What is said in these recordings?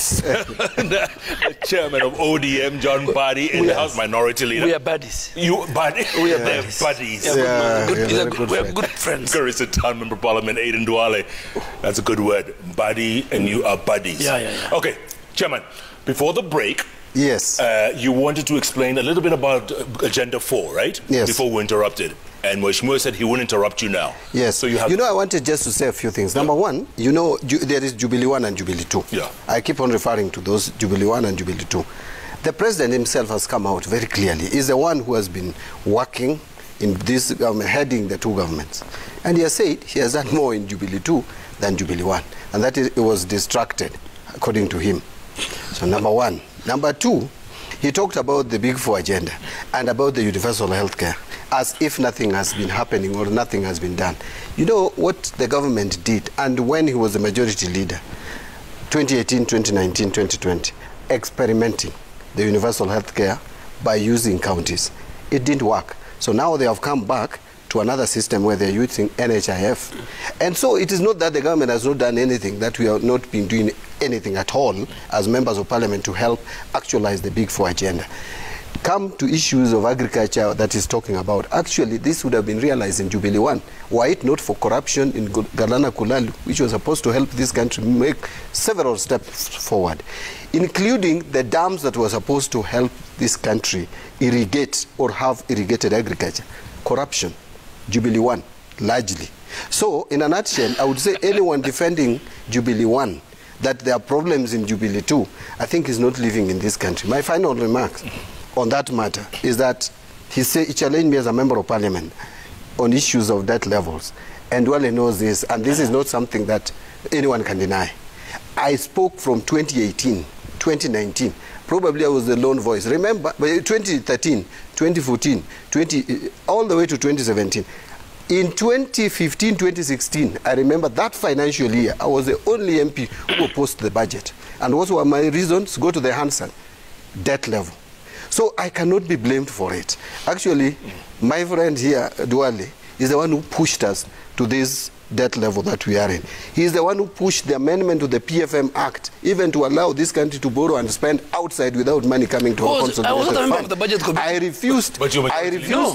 buddies. The chairman of ODM, John Mbadi, and the House Minority Leader. We are buddies. You buddy? We are buddies. buddies. Buddies. We are good friends. Curry's Town Member Parliament, Aiden Duale. That's a good word. Buddy, and you are buddies. Yeah. Okay, Chairman, before the break, yes, you wanted to explain a little bit about Agenda 4, right? Yes. Before we interrupted. And Mheshimiwa said he wouldn't interrupt you now. Yes. So you have... I wanted just to say a few things. Number one, there is Jubilee 1 and Jubilee 2. Yeah. I keep on referring to those, Jubilee 1 and Jubilee 2. The President himself has come out very clearly. He's the one who has been working in this government, heading the two governments. And he has said he has done more in Jubilee 2 than Jubilee 1. And that it was distracted, according to him. So number one. Number two, he talked about the Big Four agenda and about the universal health care, as if nothing has been happening or nothing has been done. You know what the government did, and when he was the majority leader, 2018, 2019, 2020, experimenting the universal health care by using counties. It didn't work. So now they have come back to another system where they're using NHIF. And so it is not that the government has not done anything, that we have not been doing anything at all as members of parliament to help actualize the Big Four agenda. Come to issues of agriculture that he's talking about. Actually, this would have been realized in Jubilee 1. Were it not for corruption in Galana Kulalu, which was supposed to help this country make several steps forward, including the dams that were supposed to help this country irrigate or have irrigated agriculture. Corruption. Jubilee 1, largely. So, in a nutshell, I would say anyone defending Jubilee 1, that there are problems in Jubilee 2, I think is not living in this country. My final remarks on that matter is that he challenged me as a member of parliament on issues of debt levels. And Duale knows this, and this is not something that anyone can deny. I spoke from 2018, 2019. Probably I was the lone voice. Remember, 2013, 2014, all the way to 2017. In 2015, 2016, I remember that financial year, I was the only MP who opposed the budget. And what were my reasons? Go to the answer. Debt level. So I cannot be blamed for it. Actually, my friend here, Duale, is the one who pushed us to this debt level that we are in. He is the one who pushed the amendment to the PFM Act, even to allow this country to borrow and spend outside without money coming to our consolidated fund. The budget committee. I refused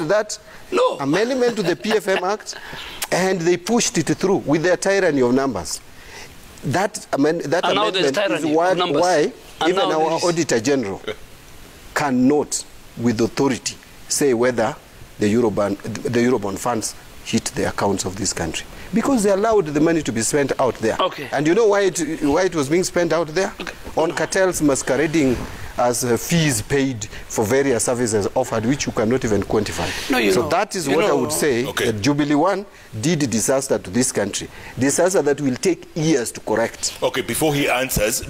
that amendment to the PFM Act, and they pushed it through with their tyranny of numbers. That amendment is why even our Auditor General cannot, with authority, say whether the Eurobond funds hit the accounts of this country. Because they allowed the money to be spent out there. Okay. And you know why it was being spent out there? Okay. On cartels masquerading as fees paid for various services offered, which you cannot even quantify. So that is what I would say, that Jubilee 1 did disaster to this country. Disaster that will take years to correct. Okay, before he answers,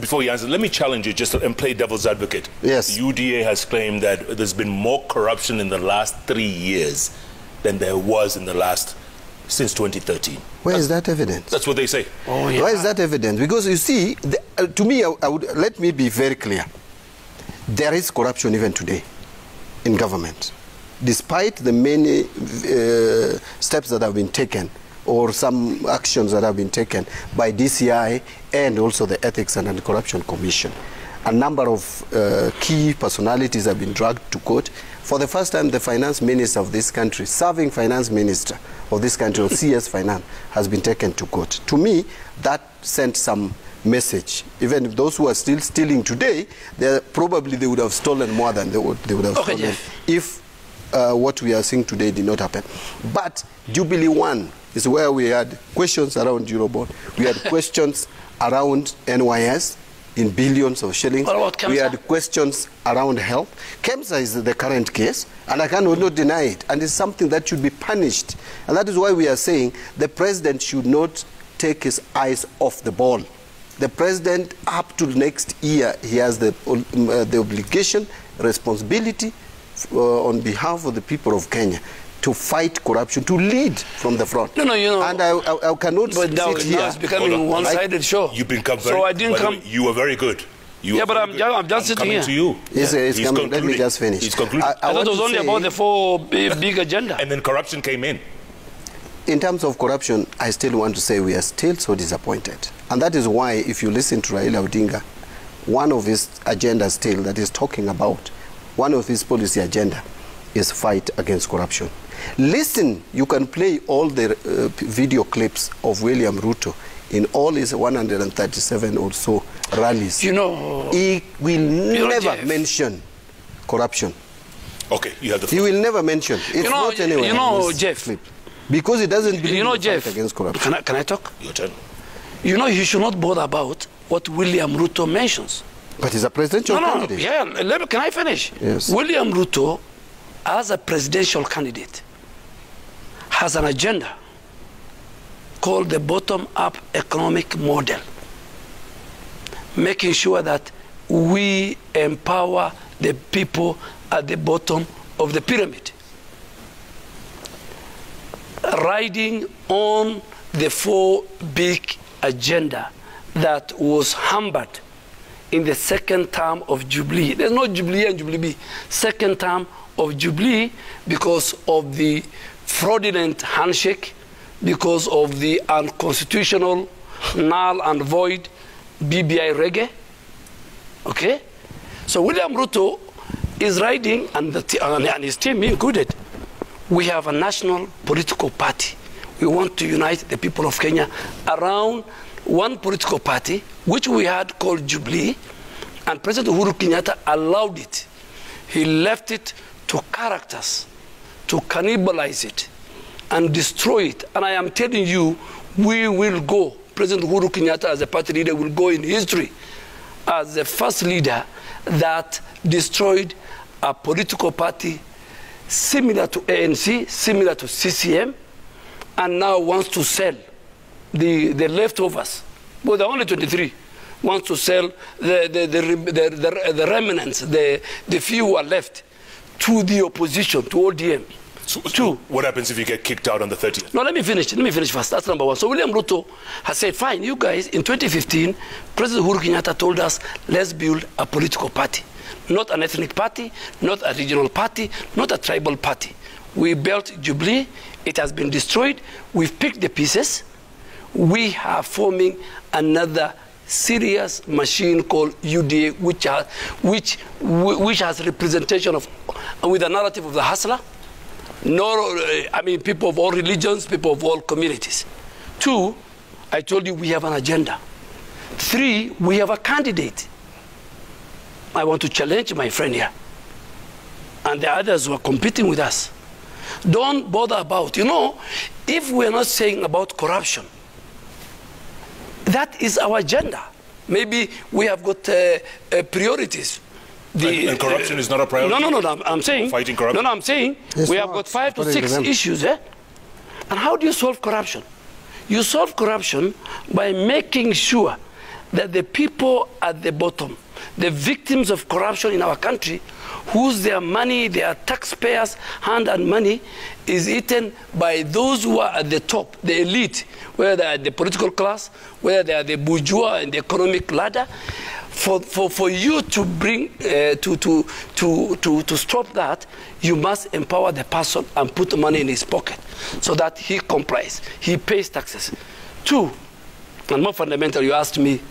let me challenge you just and play devil's advocate. Yes. The UDA has claimed that there's been more corruption in the last 3 years than there was in the last since 2013. Where is that evidence? That's what they say. Oh, yeah. Where is that evidence? Because you see, to me, let me be very clear. There is corruption even today in government. Despite the many steps that have been taken, or some actions that have been taken by DCI and also the Ethics and Anti-Corruption Commission. A number of key personalities have been dragged to court. For the first time, the finance minister of this country, serving finance minister of this country, or CS Finance, has been taken to court. To me, that sent some message. Even if those who are still stealing today, probably they would have stolen more than they would have stolen if what we are seeing today did not happen. But Jubilee 1 is where we had questions around Eurobond. We had questions around NYS in billions of shillings. We had questions around health. KEMSA is the current case, and I cannot deny it. And it's something that should be punished. And that is why we are saying the president should not take his eyes off the ball. The president, up to next year, he has the obligation, responsibility on behalf of the people of Kenya to fight corruption, to lead from the front. No, you know. And I cannot sit here. Now it's becoming a one-sided show. You've been very, so I didn't come. You were very good. But I'm just sitting here. To you. It's coming. Let me just finish. He's concluded. I thought it was only about the 4 big agenda. And then corruption came in. In terms of corruption, I still want to say we are still so disappointed. And that is why, if you listen to Raila Odinga one of his agendas still that he's talking about, one of his policy agenda is fight against corruption. Listen, you can play all the video clips of William Ruto in all his 137 or so rallies. You know, he will never mention corruption. Okay, you have the He will never mention. It's not anywhere. You know, Jeff. Clip. Because he doesn't believe in the Jeff, fight against corruption. Can I talk? Your turn. You know, he should not bother about what William Ruto mentions. But he's a presidential candidate. Yeah, can I finish? Yes. William Ruto, as a presidential candidate, has an agenda called the bottom-up economic model, making sure that we empower the people at the bottom of the pyramid, riding on the 4 big agenda that was hammered in the second term of Jubilee. There's no Jubilee and Jubilee B. Second term of Jubilee, because of the fraudulent handshake, because of the unconstitutional, null and void BBI reggae. Okay? So William Ruto is riding, and his team included. We have a national political party. We want to unite the people of Kenya around one political party, which we had called Jubilee, and President Uhuru Kenyatta allowed it. He left it to characters to cannibalize it and destroy it. And I am telling you, we will go. President Uhuru Kenyatta, as a party leader, will go in history as the first leader that destroyed a political party similar to ANC, similar to CCM, and now wants to sell the leftovers. Well, there are only 23. Wants to sell the remnants, the few who are left, to the opposition, to ODM. So what happens if you get kicked out on the 30th? No, let me finish first. That's number one. So William Ruto has said, fine, you guys, in 2015, President Uhuru Kenyatta told us, let's build a political party. Not an ethnic party, not a regional party, not a tribal party. We built Jubilee. It has been destroyed. We've picked the pieces. We are forming another serious machine called UDA, which has representation of, with a narrative of the hustler. People of all religions, people of all communities. 2, I told you we have an agenda. 3, we have a candidate. I want to challenge my friend here and the others who are competing with us. Don't bother about, if we're not saying about corruption, that is our agenda. Maybe we have got priorities. And corruption is not a priority? No, I'm saying... Fighting corruption? No, I'm saying we have got 5 to 6 issues, And how do you solve corruption? You solve corruption by making sure that the people at the bottom, the victims of corruption in our country, whose their money, their taxpayers' hand-earned money is eaten by those who are at the top, the elite, whether they are the political class, whether they are the bourgeois in the economic ladder. For you to bring to stop that, you must empower the person and put money in his pocket so that he complies, he pays taxes. 2, and more fundamental, you asked me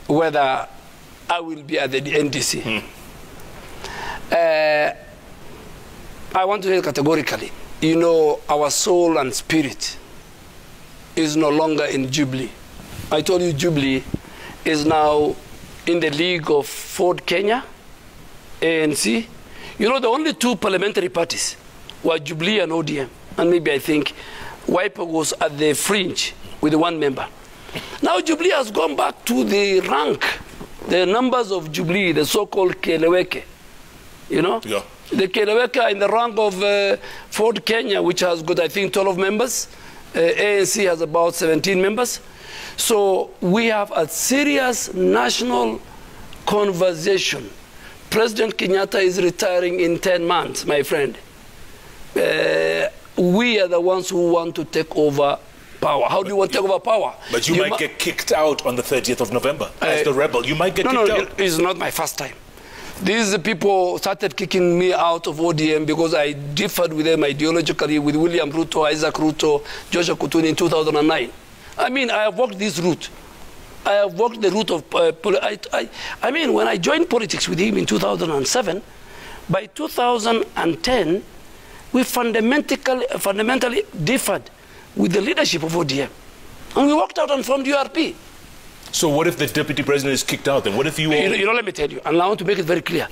whether I will be at the NDC. I want to say categorically, our soul and spirit is no longer in Jubilee. I told you Jubilee is now in the league of Ford Kenya, ANC. The only 2 parliamentary parties were Jubilee and ODM. And maybe I think Wiper was at the fringe with 1 member. Now Jubilee has gone back to the rank, the numbers of Jubilee, the so-called Keleweke. Yeah. The Keleweke are in the rank of Ford Kenya, which has got, I think, 12 members. ANC has about 17 members. So we have a serious national conversation. President Kenyatta is retiring in 10 months, my friend. We are the ones who want to take over power. How do you want to take over power? But you might get kicked out on the 30th of November as the rebel. You might get kicked out. No, it's not my first time. These people started kicking me out of ODM because I differed with them ideologically with William Ruto, Isaac Ruto, Joshua Kutuni in 2009. I have walked this route. I have walked the route of I mean, when I joined politics with him in 2007, by 2010, we fundamentally differed with the leadership of ODM. And we walked out and formed URP. So what if the deputy president is kicked out? Then what if you all... You know, let me tell you, and I want to make it very clear.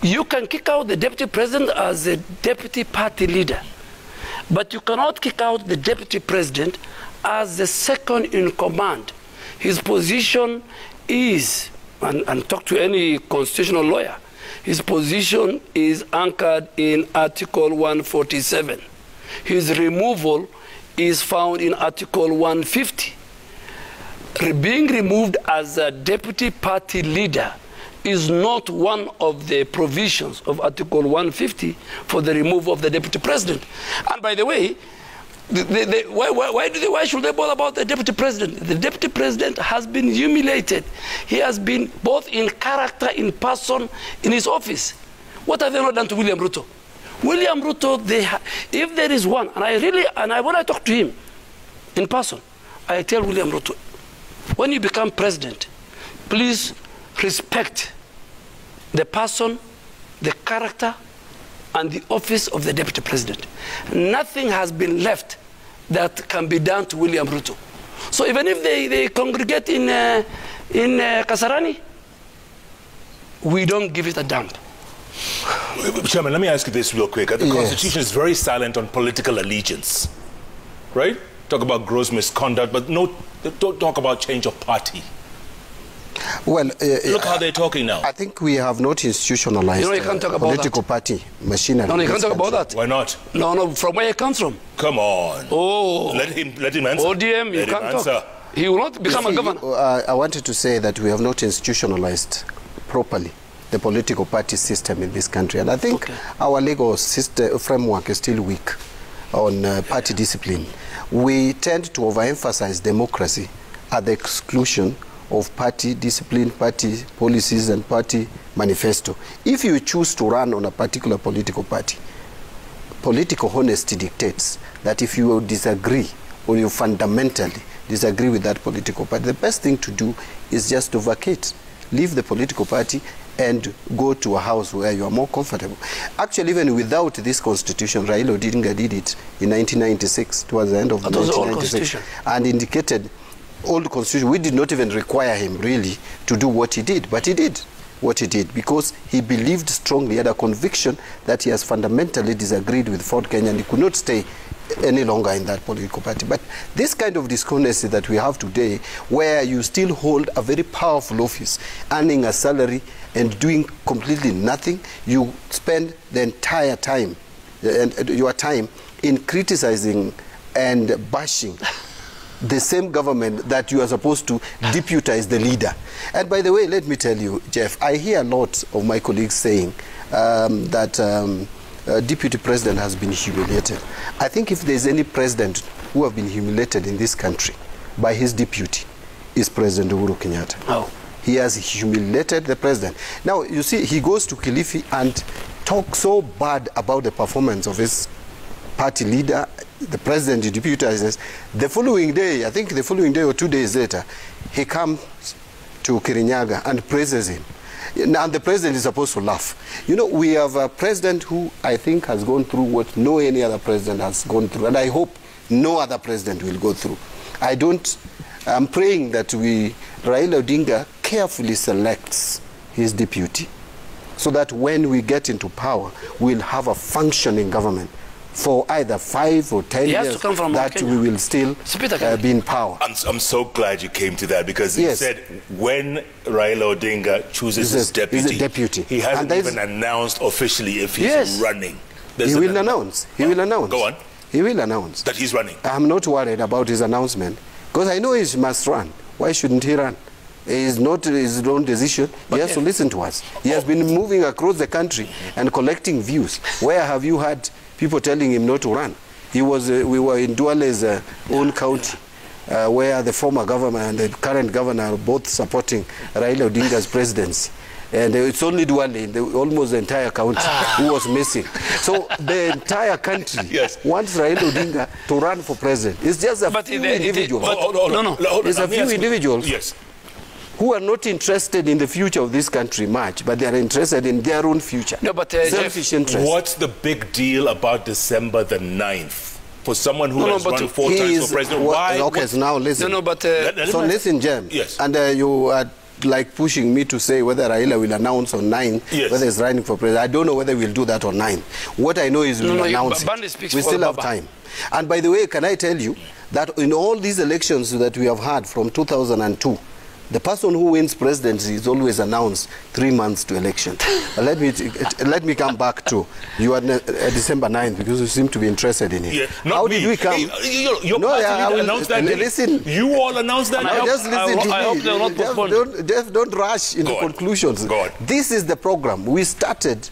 You can kick out the deputy president as a deputy party leader, but you cannot kick out the deputy president as the second in command. His position is, and talk to any constitutional lawyer, his position is anchored in Article 147. His removal is found in Article 150. Being removed as a deputy party leader is not one of the provisions of Article 150 for the removal of the deputy president. And by the way, why should they bother about the deputy president? The deputy president has been humiliated. He has been both in character, in person, in his office. What have they not done to William Ruto? William Ruto, if there is one, when I talk to him in person, I tell William Ruto, when you become president, please respect the person, the character, and the office of the deputy president. Nothing has been left that can be done to William Ruto. So even if they congregate in Kasarani, we don't give it a dump. Chairman, let me ask you this real quick. The Constitution is very silent on political allegiance, right? Talk about gross misconduct, but don't talk about change of party. Well, look how they're talking now. I think we have not institutionalized you can't talk about political party machinery. No, you can't talk about that. Why not? No, from where it comes from. Come on. Oh. Let him answer. ODM, you can't talk. He will not become a governor. I wanted to say that we have not institutionalized properly the political party system in this country. And I think our legal system framework is still weak on party discipline. We tend to overemphasize democracy at the exclusion of party discipline, party policies, and party manifesto. If you choose to run on a particular political party, political honesty dictates that if you disagree or you fundamentally disagree with that political party, the best thing to do is just to vacate, leave the political party and go to a house where you are more comfortable. Actually, even without this constitution, Raila Odinga did it in 1996, towards the end of 1996, and indicated old constitution. We did not even require him really to do what he did, but he did what he did because he believed strongly, he had a conviction that he has fundamentally disagreed with Ford Kenya and he could not stay any longer in that political party. But this kind of dishonesty that we have today, where you still hold a very powerful office, earning a salary and doing completely nothing, you spend the entire time, your time, in criticizing and bashing the same government that you are supposed to deputize the leader. And by the way, let me tell you, Jeff, I hear a lot of my colleagues saying that deputy president has been humiliated. I think if there's any president who have been humiliated in this country by his deputy, is President Uhuru Kenyatta. Oh. He has humiliated the president. Now, you see, he goes to Kilifi and talks so bad about the performance of his party leader, the president, he deputizes. The following day, I think the following day or 2 days later, he comes to Kirinyaga and praises him. And the president is supposed to laugh. You know, we have a president who I think has gone through what no any other president has gone through. And I hope no other president will go through. I'm praying that Raila Odinga carefully selects his deputy so that when we get into power, we'll have a functioning government for either 5 or 10 years that we will still be in power. I'm so glad you came to that because he said when Raila Odinga chooses his deputy, he hasn't even announced officially if he's running. He will announce. He will announce. Go on. He will announce. That he's running. I'm not worried about his announcement because I know he must run. Why shouldn't he run? It's not his own decision. He has to listen to us. He has been moving across the country and collecting views. Where have you had people telling him not to run? We were in Duale's own county, where the former governor and the current governor are both supporting Raila Odinga's presidency. And it's only Duale, almost the entire county, who was missing. So the entire country wants Raila Odinga to run for president. It's just a few individuals. It's a few individuals who are not interested in the future of this country much, but they are interested in their own future. No, but selfish interest. What's the big deal about December the 9th? For someone who has run 4 times for president, why? Okay, so now listen. No, but... so listen, Jem. Yes. And you are like pushing me to say whether Raila will announce on 9, yes, whether he's running for president. I don't know whether we'll do that on 9. What I know is we'll announce it. We still have time. And by the way, can I tell you that in all these elections that we have had from 2002, the person who wins presidency is always announced 3 months to election. Let me come back to you on December 9th, because you seem to be interested in it. Yeah, how did we come? Hey, your party announced that. Listen, you all announced that. Now just listen to me. I hope they're not postponed. Don't rush into conclusions. This is the program. We started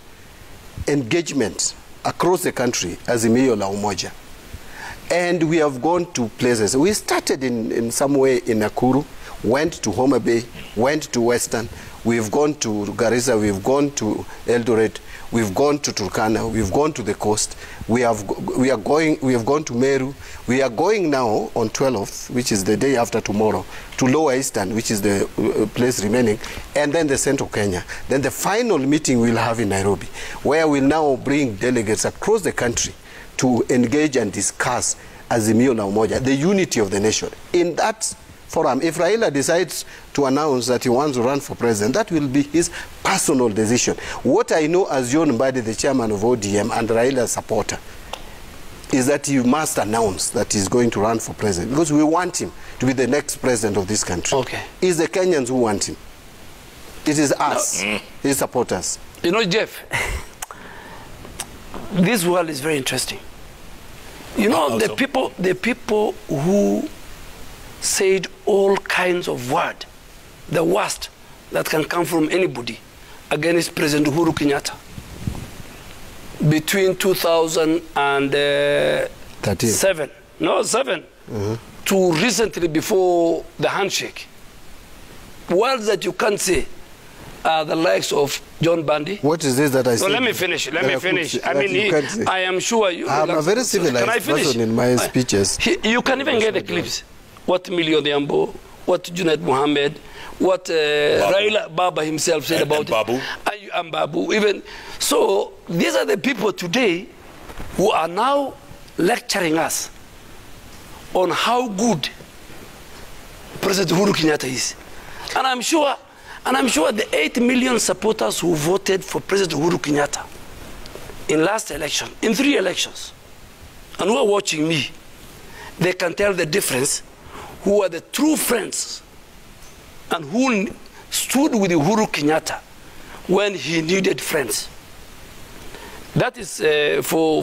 engagement across the country as Azimio la Umoja. And we have gone to places. We started in some way in Nakuru, went to Homa Bay, went to Western, we've gone to Garissa, we've gone to Eldoret, we've gone to Turkana, we've gone to the coast, we have gone to Meru, we are going now on 12th, which is the day after tomorrow, to Lower Eastern, which is the place remaining, and then the Central Kenya. Then the final meeting we'll have in Nairobi, where we'll now bring delegates across the country to engage and discuss Azimio la Umoja, the unity of the nation. In that forum, if Raila decides to announce that he wants to run for president, that will be his personal decision. What I know as John Mbadi, the chairman of ODM and Raila's supporter, is that he must announce that he's going to run for president, because we want him to be the next president of this country. Okay. It's the Kenyans who want him. It is us, his supporters. You know, Jeff, this world is very interesting. You know, the people who said all kinds of word, the worst that can come from anybody against President Uhuru Kenyatta between 2007, to recently before the handshake. Words that you can't say are the likes of John Mbadi. What is this that I said? So let me finish. Let me finish. I mean, I am sure you... I'm a very civilized person in my speeches. You can even get the clips. What Milio Diambo, what Junaid Mohammed, what Raila Baba himself said about Babu. And Babu. Even. So these are the people today who are now lecturing us on how good President Uhuru Kenyatta is. And I'm sure the 8 million supporters who voted for President Uhuru Kenyatta in last election, in 3 elections, and who are watching me, they can tell the difference, who are the true friends and who stood with Uhuru Kenyatta when he needed friends. That is for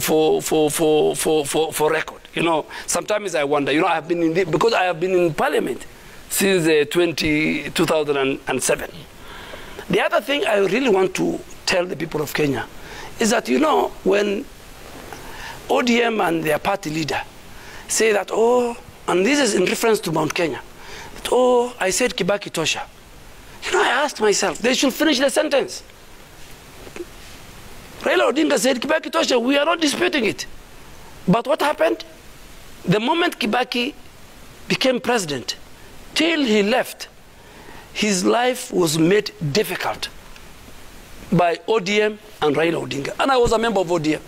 record. You know, sometimes I wonder, you know, I have been in because I have been in Parliament since 2007. The other thing I really want to tell the people of Kenya is that, you know, when ODM and their party leader say that, oh, and this is in reference to Mount Kenya, that, oh, I said Kibaki Tosha. You know, I asked myself, they should finish the sentence. Raila Odinga said Kibaki Tosha, we are not disputing it. But what happened? The moment Kibaki became president, till he left, his life was made difficult by ODM and Raila Odinga. And I was a member of ODM.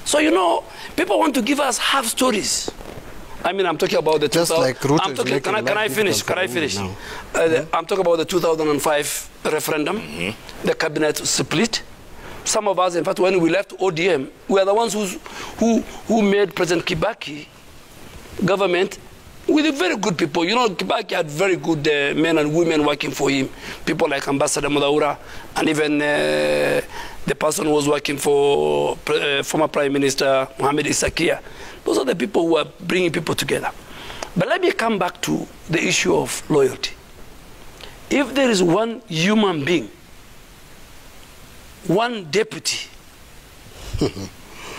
So, you know, people want to give us half stories. I mean, I'm talking about the... Just like Ruto I'm talking, can I finish? I'm talking about the 2005 referendum, the cabinet split. Some of us, in fact, when we left ODM, we are the ones who made President Kibaki government with very good people. You know, Kibaki had very good men and women working for him. People like Ambassador Mudaura, and even the person who was working for former Prime Minister Mohamed Isakia. Those are the people who are bringing people together. But let me come back to the issue of loyalty. If there is one human being, one deputy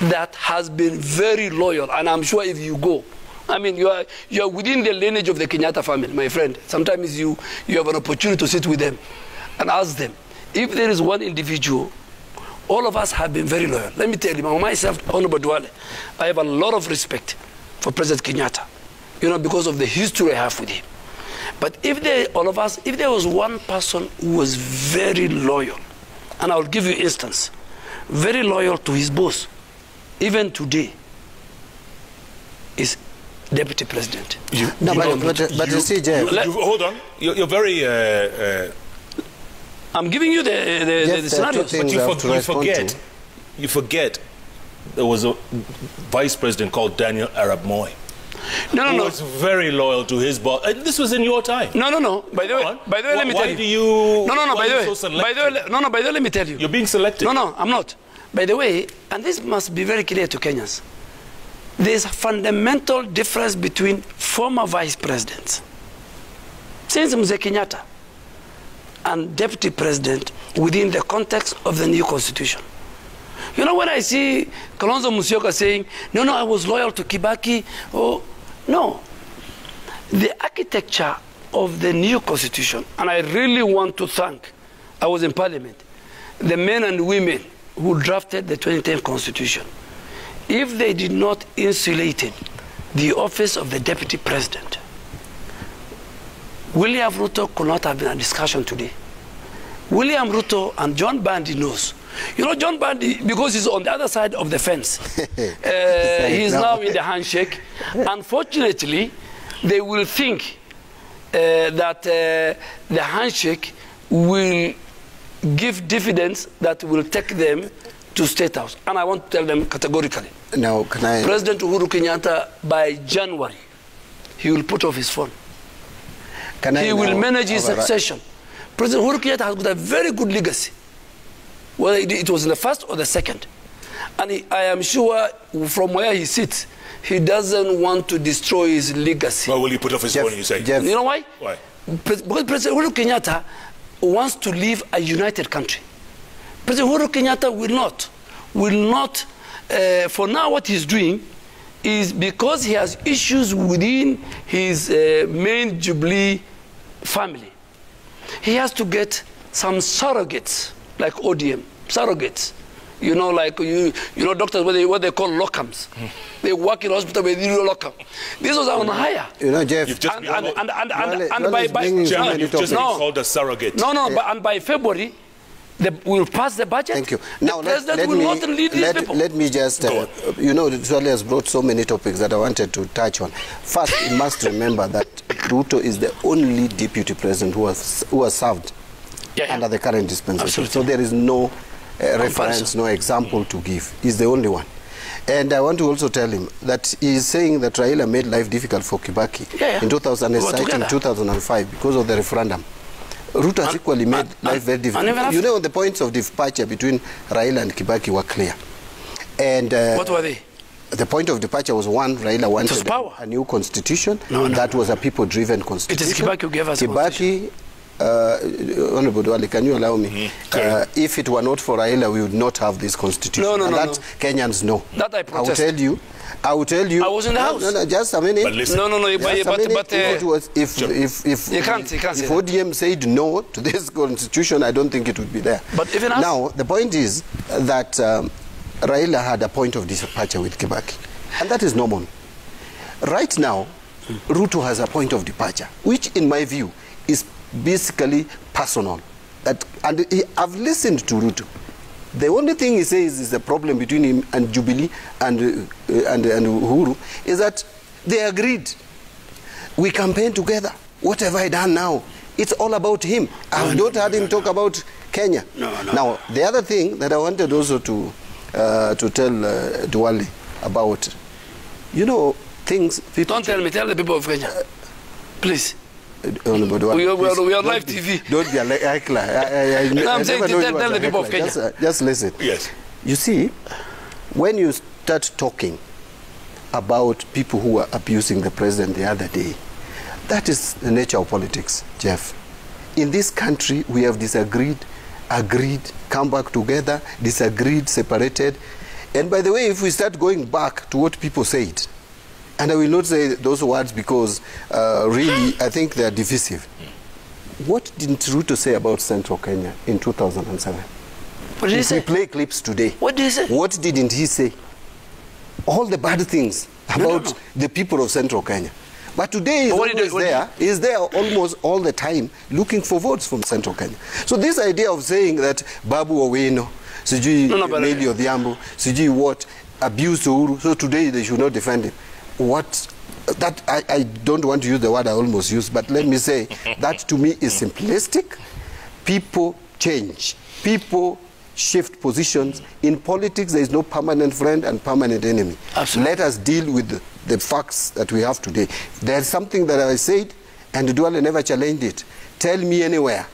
that has been very loyal, and I'm sure if you go, I mean, you are within the lineage of the Kenyatta family, my friend. Sometimes you have an opportunity to sit with them and ask them. If there is one individual, all of us have been very loyal. Let me tell you, myself, Honorable Duale, I have a lot of respect for President Kenyatta, you know, because of the history I have with him. But if if there was one person who was very loyal, and I'll give you instance, very loyal to his boss, even today, is Deputy President. But you see, Jeff, hold on. You're very. I'm giving you the scenarios. But you forget there was a vice president called Daniel Arap Moi. Who was very loyal to his boss. This was in your time. No. By the way, let me tell you. By the way, let me tell you. You're being selected. No, I'm not. By the way, and this must be very clear to Kenyans, there's a fundamental difference between former vice presidents, since Mzee Kenyatta, and deputy president within the context of the new constitution. You know, when I see Kalonzo Musyoka saying, no, I was loyal to Kibaki, no. The architecture of the new constitution, and I really want to thank, I was in parliament, the men and women who drafted the 2010 constitution. If they did not insulate the office of the deputy president, William Ruto could not have been a discussion today. William Ruto and John Mbadi knows. You know, John Mbadi, because he's on the other side of the fence, he's now in the handshake. Unfortunately, they will think that the handshake will give dividends that will take them to State House. And I want to tell them categorically. Now, can I... President Uhuru Kenyatta, by January, he will put off his phone. He will manage his succession. President Uhuru Kenyatta has got a very good legacy, whether it was in the first or the second. And I am sure from where he sits, he doesn't want to destroy his legacy. Why will he put off his phone, you say? You know why? Why? Because President Uhuru Kenyatta wants to leave a united country. President Uhuru Kenyatta will not, for now what he's doing is because he has issues within his main Jubilee family. He has to get some surrogates, like ODM, surrogates. You know, like, you know, doctors, what they call locums. They work in hospital with locum. This was on hire. You know, Jeff, you've just and by you've just been called a surrogate. And by February, we'll pass the budget. Thank you. The now, president will not lead these people. Let me just, you know, Duale has brought so many topics that I wanted to touch on. First, you must remember that Ruto is the only deputy president who has served under the current dispensation. Absolutely. So there is no reference, no example to give. He's the only one. And I want to also tell him that he is saying that Raila made life difficult for Kibaki in 2005 because of the referendum. Ruto has equally made life very difficult. You know, the points of departure between Raila and Kibaki were clear. And what were they? The point of departure was one, Raila wanted a new constitution. That was a people-driven constitution. It is Kibaki who gave us Kibaki, Honorable Duale, can you allow me? If it were not for Raila, we would not have this constitution. That Kenyans know. That I protest. I will tell you. I was in the house. No, just a minute. But listen. If ODM said no to this constitution, I don't think it would be there. But even now, the point is that Raila had a point of departure with Kibaki, and that is normal. Right now, Ruto has a point of departure, which, in my view, is basically personal. I've listened to Ruto. The only thing he says is the problem between him and Jubilee and Uhuru is that they agreed. We campaigned together. What have I done now? It's all about him. I've not heard him talk about Kenya. Now, the other thing that I wanted also to tell Duale about, you know, things... Don't tell me, tell the people of Kenya. Please. We are live TV. Don't be a heckler. I'm saying tell the people of Kenya. Just listen. Yes. You see, when you start talking about people who are abusing the president the other day, that is the nature of politics, Jeff. In this country, we have disagreed, agreed, come back together, disagreed, separated. And by the way, if we start going back to what people said, and I will not say those words because really I think they are divisive. What didn't Ruto say about Central Kenya in 2007? What did he say? We play clips today. What did he say? What didn't he say? All the bad things about the people of Central Kenya. But today he's there almost all the time looking for votes from Central Kenya. So this idea of saying that Babu Owino, Sijui Meli Odhiambo, Sijui what, abused Uhuru, so today they should not defend him. What? That I don't want to use the word I almost used, but let me say that to me is simplistic. People change. People shift positions. In politics, there is no permanent friend and permanent enemy. Absolutely. Let us deal with the facts that we have today. There's something that I said, and Duale never challenged it. Tell me anywhere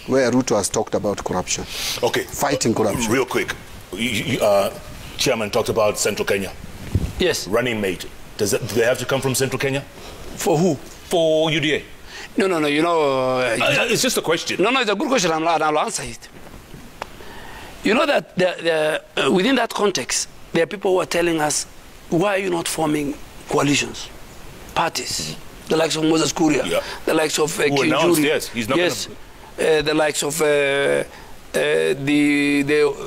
where Ruto has talked about corruption. Okay. Fighting corruption. Real quick. Chairman talked about Central Kenya. Yes. Running mate. Do they have to come from Central Kenya? For who? For UDA. No, you know... it's just a question. No, it's a good question, and I'll answer it. You know that within that context, there are people who are telling us, why are you not forming coalitions, parties? The likes of Moses Kuria, the likes of King Jury. Yes, he's not the likes of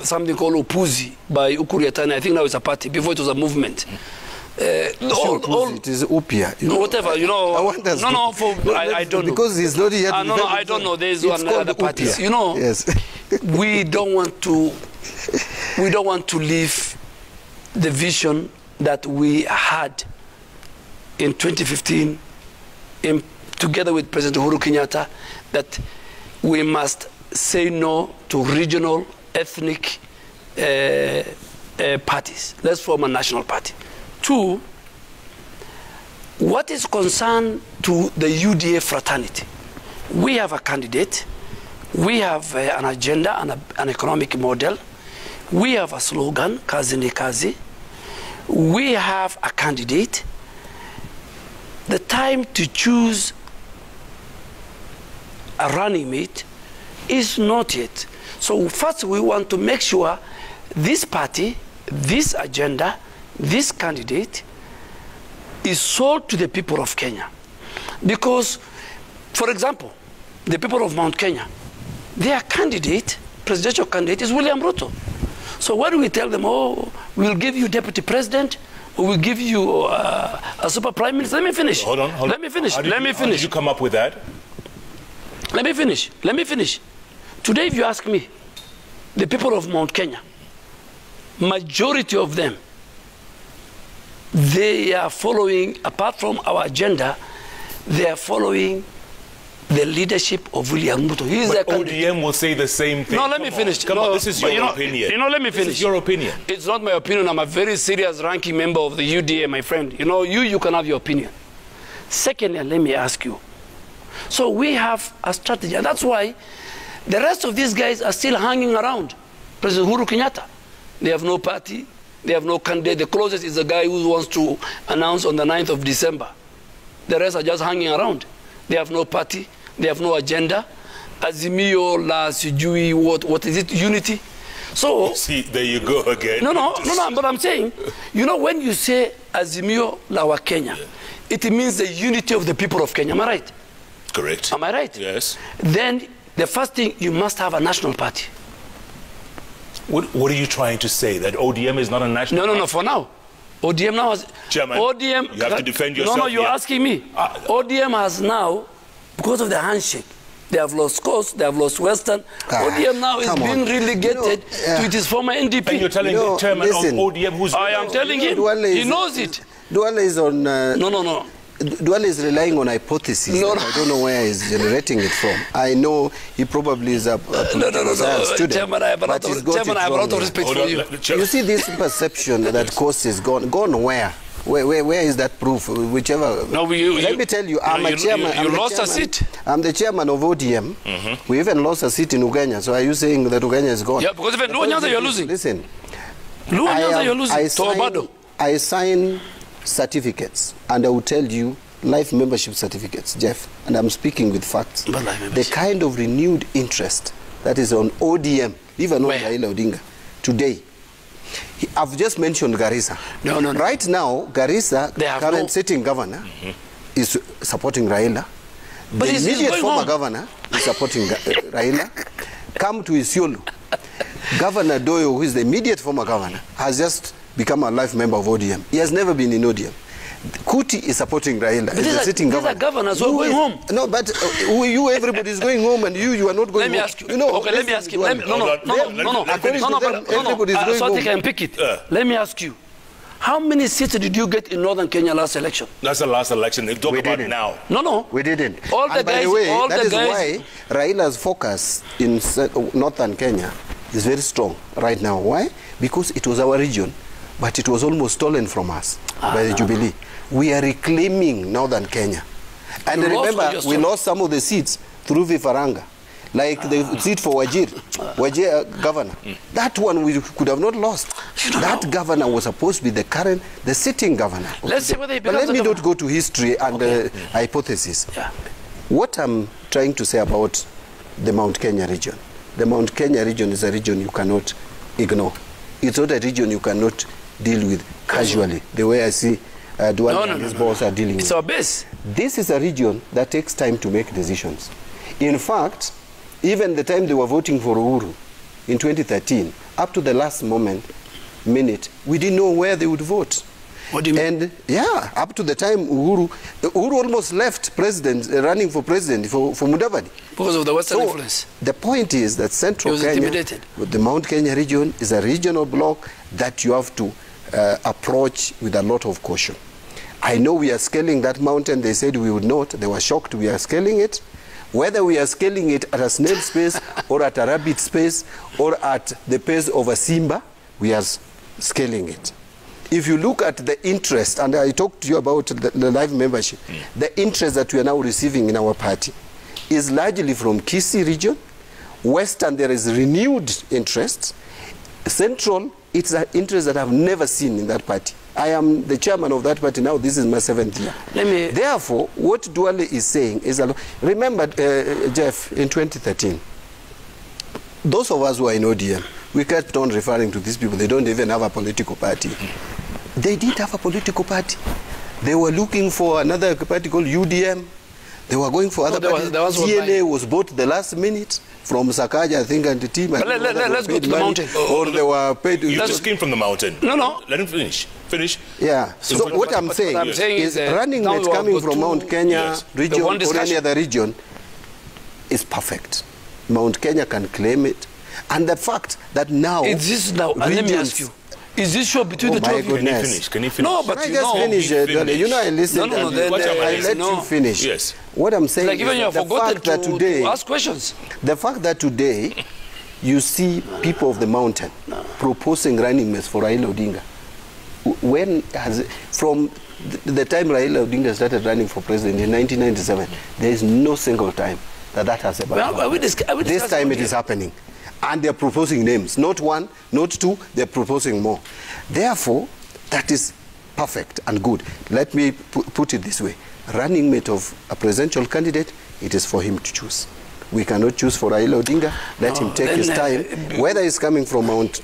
something called Upuzi by Ukuriatani. I think now it's a party. Before it was a movement. It is Upia. Whatever, you know. I don't know. Because he's not here. No, I don't know. There's one other parties. You know, yes. we don't want to leave the vision that we had in 2015 together with President Uhuru Kenyatta, that we must say no to regional, ethnic parties. Let's form a national party. Two, what is concerned to the UDA fraternity? We have a candidate, we have an agenda and an economic model, we have a slogan, Kazi ni Kazi, we have a candidate. The time to choose a running mate is not yet. So first we want to make sure this party, this agenda, this candidate is sold to the people of Kenya. Because, for example, the people of Mount Kenya, their candidate, presidential candidate, is William Ruto. So why do we tell them, oh, we'll give you deputy president, or we'll give you a super prime minister? Let me finish. Hold on. Let me finish. How did you come up with that? Let me finish. Today, if you ask me, the people of Mount Kenya, majority of them, they are following, apart from our agenda, they are following the leadership of William Ruto. He is but ODM will say the same thing. No, let me finish. Come on, this is your opinion. Let me finish. This is your opinion. It's not my opinion. I'm a very serious ranking member of the UDA, my friend. You can have your opinion. Secondly, let me ask you. So we have a strategy, and that's why the rest of these guys are still hanging around President Uhuru Kenyatta. They have no party. They have no candidate. The closest is the guy who wants to announce on the 9th of December. The rest are just hanging around. They have no party. They have no agenda. Azimio la sijui, what is it? Unity. So see, there you go again. No, but I'm saying, when you say Azimio la wa Kenya, it means the unity of the people of Kenya. Am I right? Correct. Am I right? Yes. Then the first thing, you must have a national party. What are you trying to say? That ODM is not a national party? No, for now. ODM now has... Chairman, ODM, you have to defend yourself. No, you're asking me. ODM has now, because of the handshake, they have lost Coast, they have lost Western. ODM now is being relegated to its former NDP. And you're telling the chairman of ODM who's... I am telling him. He knows it. Duale is on... No. Duale is relying on hypotheses. No. I don't know where he's generating it from. I know he probably is a political science student. Chairman, I have a lot of respect for you. You see this perception that Coast is gone. Gone where? Where is that proof? Whichever. No, let me tell you, I'm a chairman. You lost a seat. I'm the chairman of ODM. We even lost a seat in Uganda. So are you saying that Uganda is gone? Yeah, because even Luanyanza you're losing. Listen. Luanyanza you're losing. I sign certificates, and I will tell you life membership certificates, Jeff, and I'm speaking with facts. The kind of renewed interest that is on ODM, even on Raila Odinga, today. I've just mentioned Garissa. No. Right now, Garissa, current sitting governor, is supporting Raila. But the immediate former governor is supporting Raila. Come to Isiolo. Governor Doyo, who is the immediate former governor, has just become a life member of ODM. He has never been in ODM. Kuti is supporting Raila. But these are governors who are going home. No, but everybody is going home, and you are not going home. Let me ask you. Okay, let me ask you. No. Everybody is going so home. I can pick it. Let me ask you. How many seats did you get in Northern Kenya last election? That's the last election. They talk about now. No. We didn't. All the by guys, the way, all that the is guys, why Raila's focus in Northern Kenya is very strong right now. Why? Because it was our region, but it was almost stolen from us by the Jubilee. We are reclaiming Northern Kenya. And remember, we lost some of the seats through Vifaranga. Like the seat for Wajir governor. That one we could have not lost. That governor was supposed to be the sitting governor. Let's see whether he becomes But let me not go to history and hypothesis. Yeah. What I'm trying to say about the Mount Kenya region. The Mount Kenya region is a region you cannot ignore. It's not a region you cannot deal with casually, the way I see Duale and his boss are dealing with. It's our base. This is a region that takes time to make decisions. In fact, even the time they were voting for Uhuru in 2013, up to the last minute, we didn't know where they would vote. What do you mean? And yeah, up to the time Uhuru almost left running for president for Mbadi. Because of the Western influence. The point is that Central Kenya, intimidated. the Mount Kenya region, is a regional bloc that you have to approach with a lot of caution. I know we are scaling that mountain. They said we would not. They were shocked we are scaling it. Whether we are scaling it at a snail space or at a rabbit space or at the pace of a Simba, we are scaling it. If you look at the interest, and I talked to you about the live membership, the interest that we are now receiving in our party is largely from Kisii region. Western, there is renewed interest. Central, it's an interest that I've never seen in that party. I am the chairman of that party now. This is my 7th year. Therefore, what Duale is saying is, remember, Jeff, in 2013, those of us who are in ODM, we kept on referring to these people. They don't even have a political party. They didn't have a political party. They were looking for another party called UDM. They were going for other parties. TNA was bought the last minute from Sakaja, I think, and the team. But let's go to the mountain. Or they were paid. You just came from the mountain. No. Let him finish. Yeah. So what I'm saying is running mates coming from Mount Kenya region or any other region is perfect. Mount Kenya can claim it. And the fact that now... Is this now, and let me ask you, is this show between the two of you? Can you finish? No, but you know... You know, I listened I let you finish. Yes. What I'm saying like even you have forgotten to ask questions. The fact that today you see people of the mountain proposing running mates for Raila Odinga. From the time Raila Odinga started running for president in 1997, there is no single time that has happened. This time it is happening. And they're proposing names. Not one, not two, they're proposing more. Therefore, that is perfect and good. Let me put it this way. Running mate of a presidential candidate, it is for him to choose. We cannot choose for Raila Odinga. Let him take his time, whether he's coming from Mount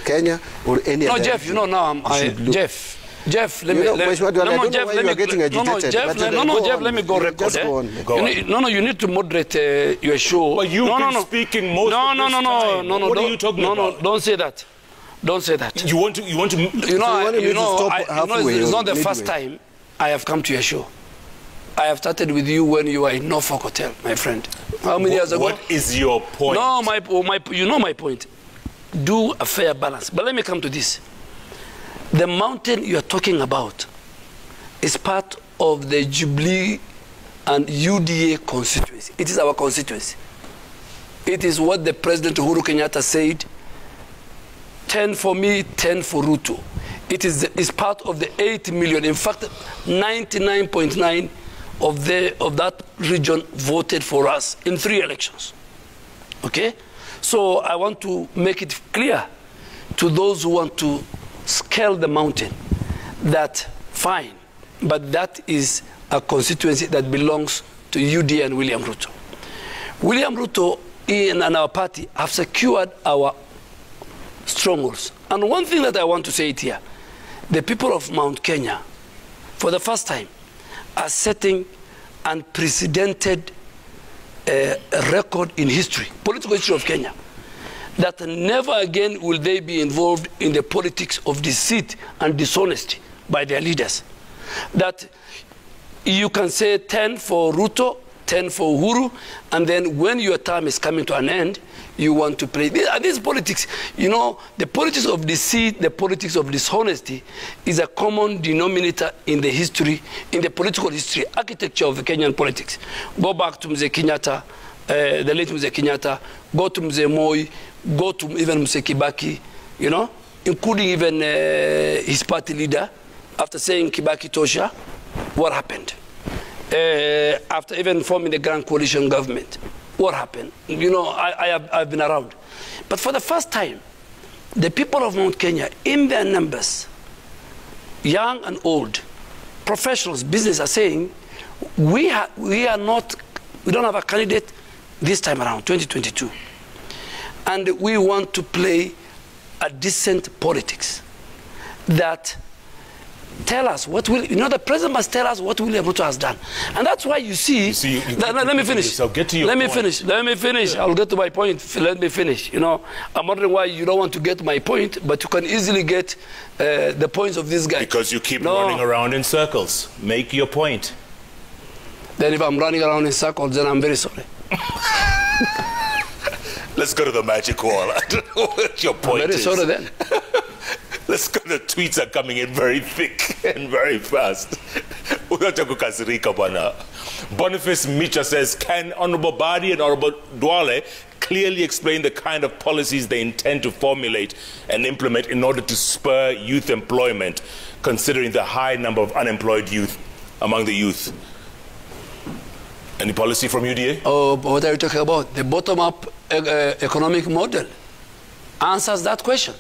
Kenya or any other. No, Jeff, you know now, Jeff, let me go record. You need to moderate your show. But you've been speaking most of this time. What are you talking about? Don't say that. Don't say that. You want to it's not the first time I have come to your show. I have started with you when you were in Norfolk Hotel, my friend. How many years ago? What is your point? No, you know my point. Do a fair balance. But let me come to this. The mountain you are talking about is part of the Jubilee and UDA constituency. It is our constituency. It is what the President Uhuru Kenyatta said, 10 for me, 10 for Ruto. It is part of the 8 million. In fact, 99.9 of that region voted for us in 3 elections. Okay? So I want to make it clear to those who want to scale the mountain that fine, but that is a constituency that belongs to UD and William Ruto. William Ruto and our party have secured our strongholds. And one thing that I want to say it here, the people of Mount Kenya, for the first time, are setting unprecedented record in history, political history of Kenya, that never again will they be involved in the politics of deceit and dishonesty by their leaders. that you can say 10 for Ruto, 10 for Uhuru, and then when your term is coming to an end, you want to play. This politics, you know, the politics of deceit, the politics of dishonesty is a common denominator in the history, in the political history, architecture of the Kenyan politics. Go back to Mzee Kenyatta, the late Mzee Kenyatta, go to Mzee Moi, go to even Mzee Kibaki, you know, including even his party leader, after saying Kibaki Tosha, what happened? After even forming the Grand Coalition government, what happened? You know, I've been around. But for the first time, the people of Mount Kenya, in their numbers, young and old, professionals, business are saying, we don't have a candidate this time around, 2022. And we want to play a decent politics that tell us what will, you know, the president must tell us what William Ruto has done. And that's why you see, let me finish. So get to your point. Let me finish. I'll get to my point. Let me finish. You know, I'm wondering why you don't want to get my point, but you can easily get the points of this guy. Because you keep running around in circles. Make your point. Then if I'm running around in circles, then I'm very sorry. Let's go to the magic wall. I don't know what your point is. I'm very sorry then. Let's go. The tweets are coming in very thick and very fast. Boniface Micha says, can Honorable Mbadi and Honorable Duale clearly explain the kind of policies they intend to formulate and implement in order to spur youth employment, considering the high number of unemployed youth among the youth? Any policy from UDA? Oh, what are you talking about? The bottom-up economic model answers that question.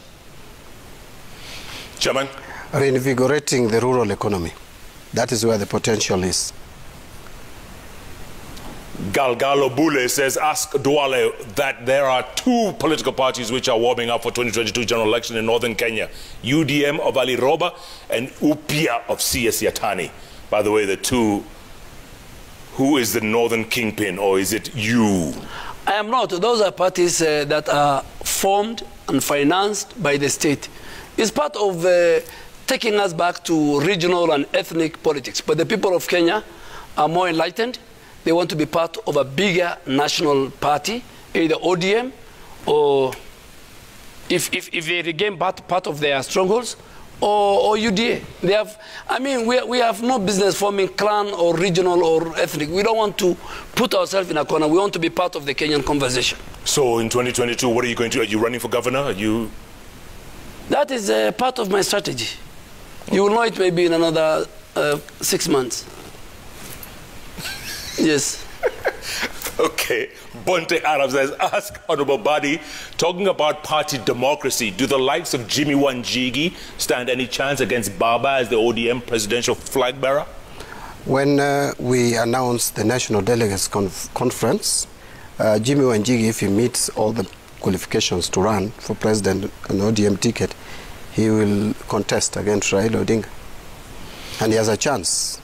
Chairman? Reinvigorating the rural economy. That is where the potential is. Galgalo Bule says, ask Duale that there are two political parties which are warming up for 2022 general election in northern Kenya. UDM of Ali Roba and UPIA of CS Yatani. By the way, the two, who is the northern kingpin, or is it you? I am not. Those are parties that are formed and financed by the state. It's part of taking us back to regional and ethnic politics. But the people of Kenya are more enlightened. They want to be part of a bigger national party, either ODM or, if they regain part of their strongholds, or UDA. They have, I mean, we have no business forming clan or regional or ethnic. We don't want to put ourselves in a corner. We want to be part of the Kenyan conversation. So in 2022, what are you going to do? Are you running for governor? Are you... That is part of my strategy. You will know it maybe in another 6 months. Yes. Okay. Bonte Arab says, ask Honorable Mbadi, talking about party democracy, do the likes of Jimmy Wanjigi stand any chance against Baba as the ODM presidential flag bearer? When we announced the National Delegates Conference, Jimmy Wanjigi, if he meets all the qualifications to run for president on ODM ticket, he will contest against Raila Odinga. And he has a chance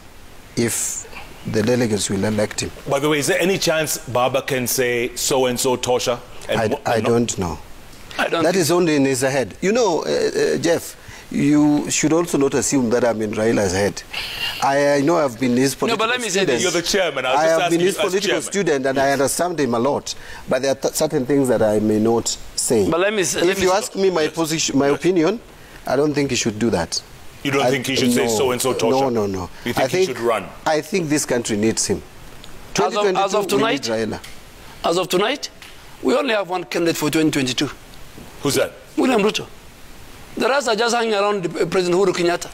if the delegates will elect him. By the way, is there any chance Baba can say so-and-so Tosha? I don't know. That is only in his head. You know, Jeff, you should also not assume that I'm in Raila's head. I know I've been his political student. No, but let me say this. You're the chairman. I have been his political student and I understand him a lot. But there are certain things that I may not say. But let me say, if you ask me my position, my opinion, I don't think he should do that. You don't think he should say so-and-so Tosha? No. You think he should run? I think this country needs him. As of tonight, we only have one candidate for 2022. Who's that? William Ruto. The rest are just hanging around President Uhuru Kenyatta.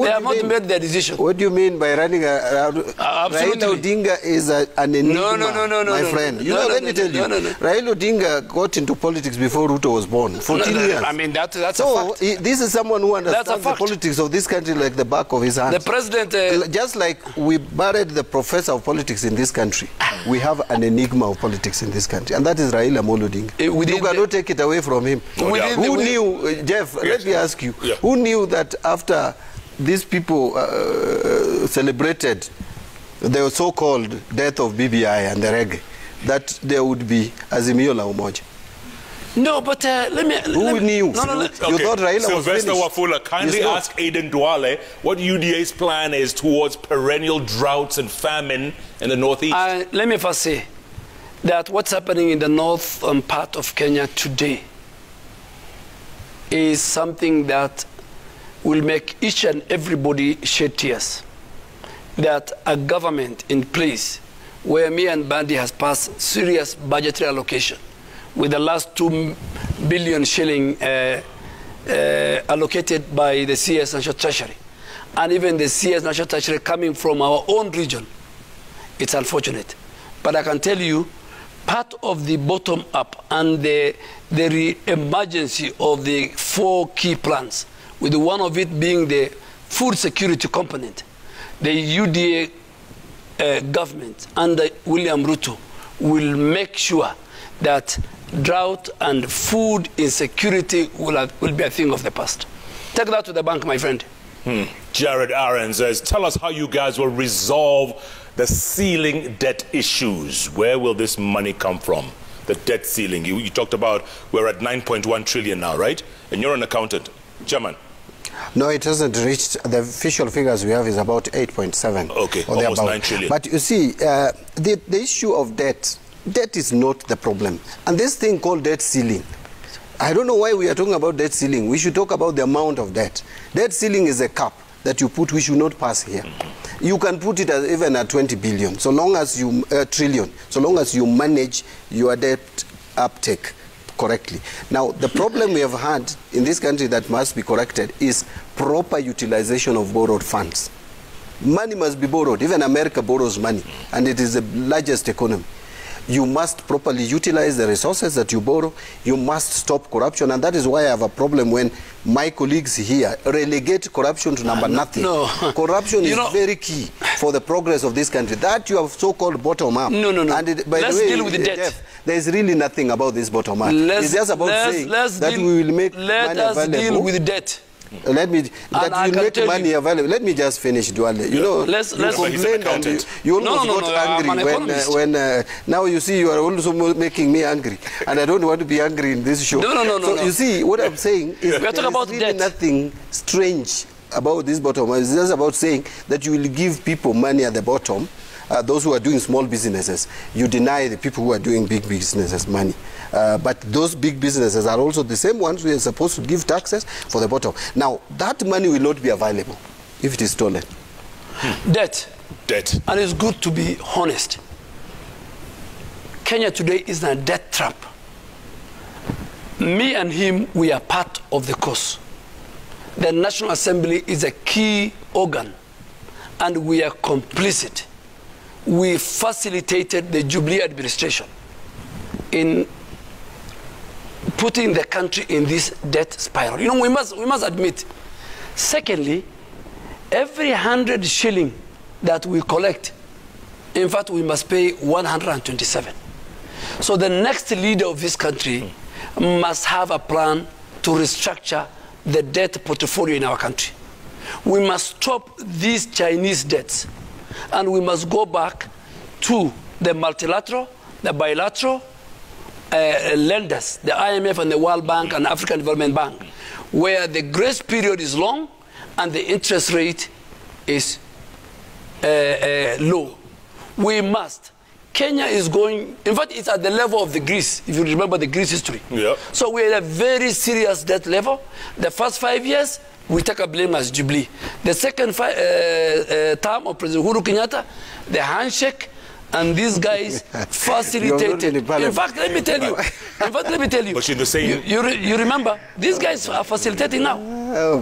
They have not made their decision. What do you mean by running around? Raila Odinga is an enigma, my friend. You know, let me tell you. Raila Odinga got into politics before Ruto was born. 14 years. I mean, that's a fact. This is someone who understands the politics of this country like the back of his hand. The president... just like we buried the professor of politics in this country, we have an enigma of politics in this country. And that is Raila Odinga. You cannot take it away from him. Who knew, Jeff, let me ask you, who knew that after these people celebrated the so-called death of BBI and the reggae, that there would be Azimio la Umoja? No, but let me... Who knew? No, You thought Raila was Sylvester finished. Wafula, kindly ask Aiden Duale what UDA's plan is towards perennial droughts and famine in the northeast. Let me first say that what's happening in the northern part of Kenya today is something that will make each and everybody shed tears. That a government in place where me and Mbadi has passed serious budgetary allocation with the last 2 billion shilling allocated by the CS National Treasury, and even the CS National Treasury coming from our own region, it's unfortunate. But I can tell you, part of the bottom-up and the emergency of the 4 key plans, with one of it being the food security component, the UDA government under William Ruto will make sure that drought and food insecurity will be a thing of the past. Take that to the bank, my friend. Jared Aaron says, tell us how you guys will resolve the ceiling debt issues. Where will this money come from? The debt ceiling. You talked about we're at 9.1 trillion now, right? And you're an accountant. Chairman. No, it hasn't reached. The official figures we have is about 8.7. Okay, almost 9 trillion. But you see, the issue of debt is not the problem. And this thing called debt ceiling, I don't know why we are talking about debt ceiling. We should talk about the amount of debt. Debt ceiling is a cap that you put, we should not pass here. You can put it as even at 20 billion, so long as you, trillion, so long as you manage your debt uptake correctly. Now, the problem we have had in this country that must be corrected is proper utilization of borrowed funds. Money must be borrowed. Even America borrows money, and it is the largest economy. You must properly utilize the resources that you borrow. You must stop corruption, and that is why I have a problem when my colleagues here relegate corruption to number nothing. No. Corruption is very key for the progress of this country. That you have so-called bottom-up. No. And by let's the way, deal with the debt. Jeff, there is really nothing about this bottom-up. It's just about saying that we will make money available. Let us deal with the debt. Let me that you make money available. Let me just finish, Duale. You know, let's you complained and you almost got angry when now you see you are also making me angry, and I don't want to be angry in this show. No. You see, what I'm saying is there is really nothing strange about this bottom. It's just about saying that you will give people money at the bottom. Those who are doing small businesses, you deny the people who are doing big businesses money. But those big businesses are also the same ones who are supposed to give taxes for the bottom. Now, that money will not be available if it is stolen. Debt. And it's good to be honest. Kenya today is in a debt trap. Me and him, we are part of the cause. The National Assembly is a key organ, and we are complicit. We facilitated the Jubilee administration in putting the country in this debt spiral. You know, we must admit. Secondly, every 100 shilling that we collect, in fact, we must pay 127. So the next leader of this country must have a plan to restructure the debt portfolio in our country. We must stop these Chinese debts. And we must go back to the multilateral, the bilateral lenders, the IMF and the World Bank and African Development Bank, where the grace period is long and the interest rate is low. We must. Kenya is going, in fact, it's at the level of the Greece, if you remember the Greece history. Yeah. So we're at a very serious debt level. The first 5 years, we take a blame as Jubilee. The second term of President Uhuru Kenyatta, the handshake, and these guys facilitated. In fact, let me tell you. But in the same... You remember, these guys are facilitating now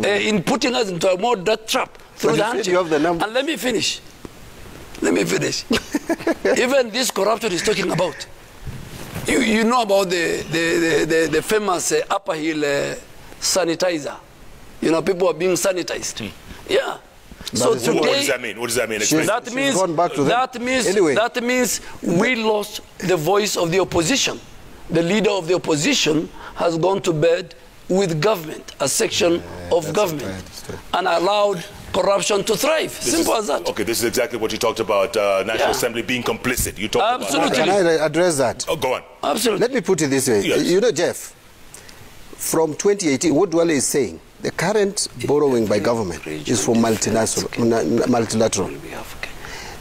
in putting us into a more debt trap through the handshake. And let me finish. Even this corruption is talking about. You know about the famous Upper Hill sanitizer. You know, people are being sanitized. Yeah. So today, what does that mean? What does that mean? That means we lost the voice of the opposition. The leader of the opposition has gone to bed with government, a section of government, and allowed corruption to thrive. Simple as that. Okay, this is exactly what you talked about, National Assembly being complicit. You talked Absolutely. about Can I address that? Oh, go on. Absolutely. Let me put it this way. Yes. You know, Jeff, from 2018, what Duale is saying, the current borrowing by government is for multilateral.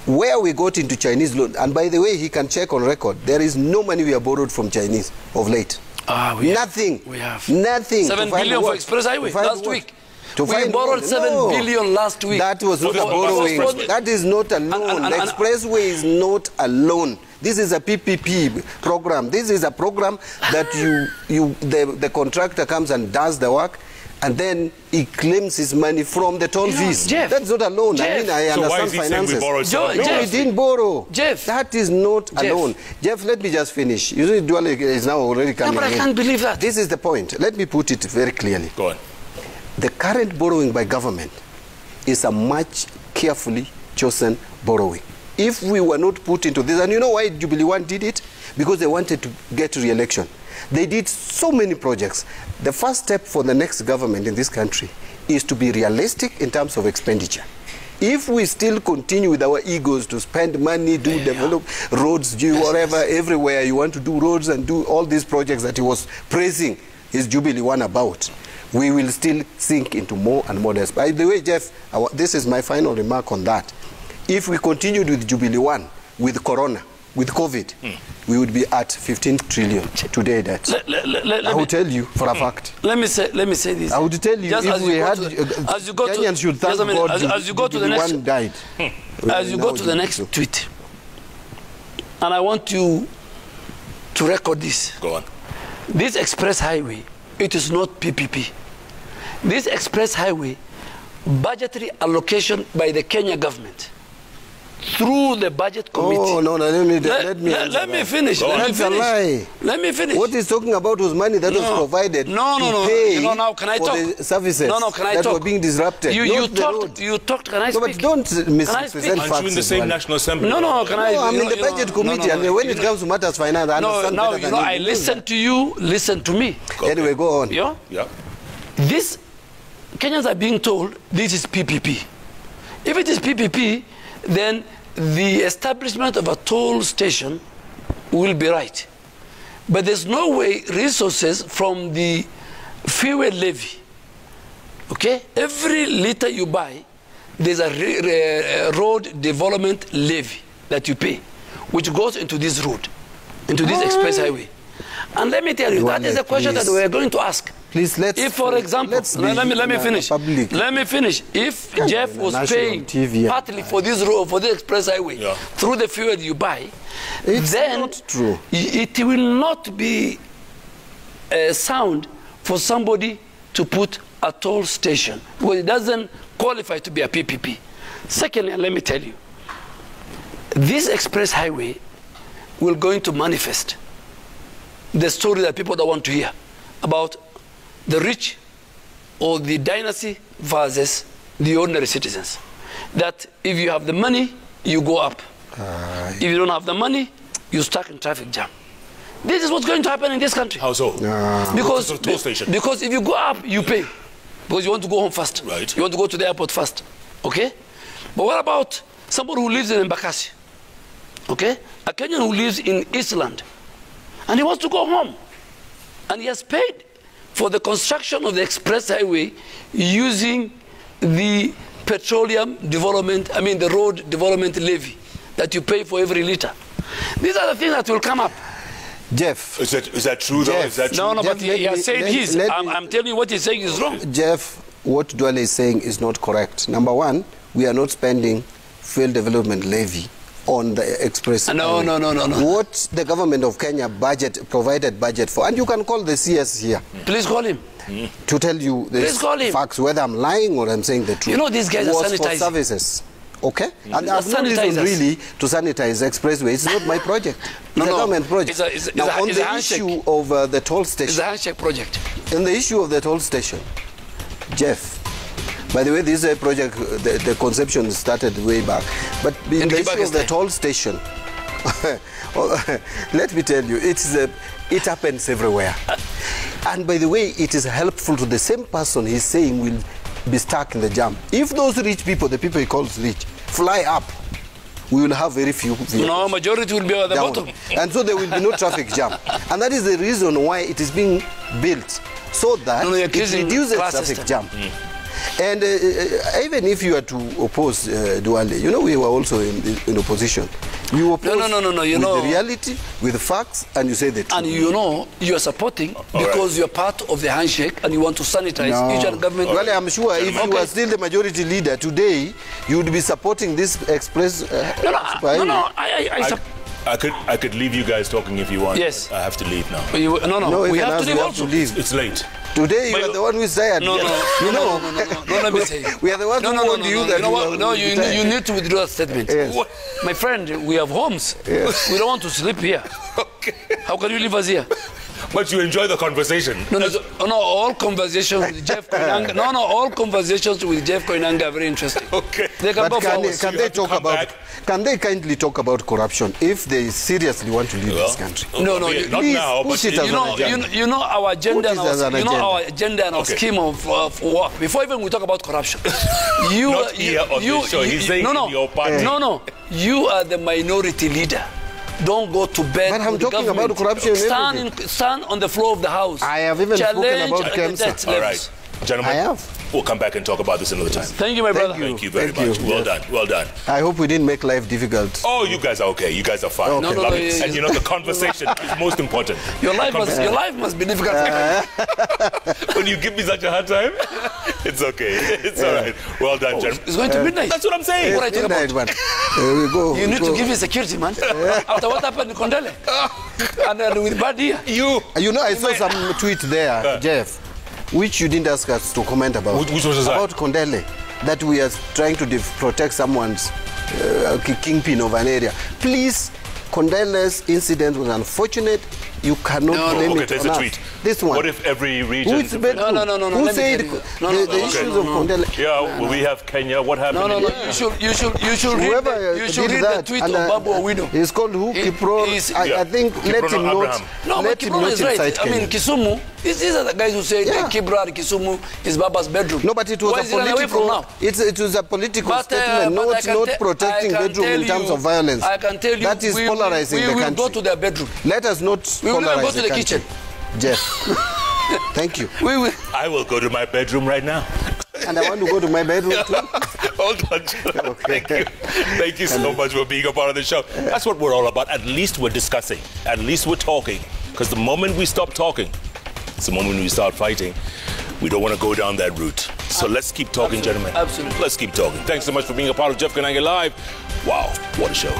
Where we got into Chinese loan, and by the way, he can check on record, there is no money we have borrowed from Chinese of late. Nothing. We have. Nothing. 7 billion for Express Highway last week. We borrowed 7 billion last week. That was not a borrowing. That is not a loan. The expressway is not a loan. This is a PPP program. This is a program that the contractor comes and does the work, and then he claims his money from the toll fees. Jeff, that's not a loan. Jeff, I mean, I understand finances. We borrowed no, we didn't borrow. Jeff, that is not a loan. Jeff, let me just finish. You see, Duale is now already coming in. No, but I can't believe that. This is the point. Let me put it very clearly. Go on. The current borrowing by government is a much carefully chosen borrowing. If we were not put into this, and you know why Jubilee One did it? Because they wanted to get re-election. They did so many projects. The first step for the next government in this country is to be realistic in terms of expenditure. If we still continue with our egos to spend money, develop roads, do whatever, everywhere you want to do roads and do all these projects that he was praising his Jubilee One about, we will still sink into more and more debts. By the way, Jeff, this is my final remark on that. If we continued with Jubilee One, with Corona, with COVID, we would be at 15 trillion today. That I will tell you for a fact. Let me say this. I would tell you, just if we had Kenyans should thank God as you go to the next one died. As you go to the next tweet, and I want you to record this. Go on. This express highway, it is not PPP. This express highway, budgetary allocation by the Kenya government through the budget committee. Oh, no, let me finish. Let me finish. What he's talking about was money that was provided to pay now can I for talk? the services that were being disrupted. You talked, can I speak? No, but don't misrepresent facts. Aren't you in the same National Assembly? No, can I? I'm in the budget committee, and when it comes to matters finance, I understand better than you. I listen to you, listen to me. Anyway, go on. Yeah? This, Kenyans are being told this is PPP. If it is PPP, then the establishment of a toll station will be right. But there's no way resources from the fuel levy, okay? Every liter you buy, there's a road development levy that you pay, which goes into this road, into this express highway. And let me tell you, that is the question that we're going to ask. Please, if, for example, let me finish. Let me finish. If Jeff was paying partly for this road, for the express highway, through the fuel you buy, then not true. It will not be sound for somebody to put a toll station, because it doesn't qualify to be a PPP. Secondly, let me tell you, this express highway will going to manifest the story that people don't want to hear about the rich or the dynasty versus the ordinary citizens. That if you have the money, you go up. If you don't have the money, you're stuck in traffic jam. This is what's going to happen in this country. How so? Because if you go up, you pay. Because you want to go home fast. Right. You want to go to the airport fast. Okay? But what about somebody who lives in Mbakasi? Okay? A Kenyan who lives in Eastland. And he wants to go home. And he has paid for the construction of the express highway using the petroleum development, the road development levy that you pay for every liter. These are the things that will come up. Jeff. Is that true, though? Is that true? No, Jeff, but he has said his. I'm telling you what he's saying is wrong. Jeff, what Duale is saying is not correct. Number one, we are not spending field development levy on the express. No. What the government of Kenya provided budget for, and you can call the CS here. Please call him. To tell you the facts, whether I'm lying or I'm saying the truth. You know, these guys are sanitizing. For services. Okay? And I've no reason really to sanitize the expressway. It's not my project. It's a government project. Now, on the issue of the toll station. It's a handshake project. On the issue of the toll station, Jeff, by the way, this is a project, the conception started way back. But in the issue of the toll station, let me tell you, it happens everywhere. And by the way, it is helpful to the same person he's saying will be stuck in the jam. If those rich people, the people he calls rich, fly up, we will have very few vehicles. No, majority will be at the bottom. And so there will be no traffic jam. And that is the reason why it is being built so that it reduces traffic jam. And even if you are to oppose Duale, you know, we were also in opposition. You oppose with the reality, with the facts, and you say the truth. And you know, you are supporting because you are part of the handshake and you want to sanitize each and government. Well, I'm sure if you were still the majority leader today, you would be supporting this express. I could leave you guys talking if you want. Yes. I have to leave now. We have to leave. It's late. Today you are the one who is tired. No, let me say. We are the ones who warned you that you need to withdraw a statement. Yes. My friend, we have homes. Yes. We don't want to sleep here. Okay. How can you leave us here? But you enjoy the conversation. All conversations with Jeff Koinange. All conversations with Jeff Koinange are very interesting. Okay. They can go forward. Can they kindly talk about corruption if they seriously want to lead this country? No, not now. But you know our agenda and our scheme of work. Before even we talk about corruption, He's saying in your party. You are the minority leader. Don't go to bed. But I'm talking about corruption. Stand on the floor of the house. I have even spoken about cancer. All right, gentlemen. I have. We'll come back and talk about this another time. Thank you, my brother. Thank you very much. Well done. Well done. I hope we didn't make life difficult. Oh, you guys are okay. You guys are fine. Okay. And you know the conversation is most important. Your life must be difficult. When you give me such a hard time, it's okay. It's all right. Well done, gentlemen. It's going to midnight. That's what I'm saying. What are you talking about? We go. You need to give me security, man. After what happened in Kondele. And then with Mbadi. You know, I saw some tweet there, Jeff, which you didn't ask us to comment about. Which was that? About Kondele, that we are trying to protect someone's kingpin of an area. Please, Kondele's incident was unfortunate. You cannot blame it on us. Tweet. This one. What if every region... Who said the issues of Kondele? Yeah, well, we have Kenya. What happened? You should read the tweet of Babu Owino. He's called who? Kipro. I think let him not. No, but Kipro is right. I mean, Kisumu. These are the guys who say Kibra and Kisumu is Baba's bedroom. No, but it was a political. It was a political statement, not protecting bedroom in terms of violence. I can tell you that is polarizing the country. We will go to their bedroom. Let us not polarize go to the kitchen. Jeff, thank you. I will go to my bedroom right now. And I want to go to my bedroom too. Hold on. Okay. Thank you. Thank you so much for being a part of the show. That's what we're all about. At least we're discussing. At least we're talking. Because the moment we stop talking, it's the moment we start fighting. We don't want to go down that route. So let's keep talking, gentlemen. Absolutely. Let's keep talking. Thanks so much for being a part of JKLive Live. Wow, what a show.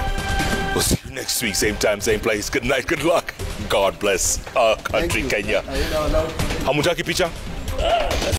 We'll see you next week, same time, same place. Good night, good luck. God bless our country, Kenya. Hamutaki picha?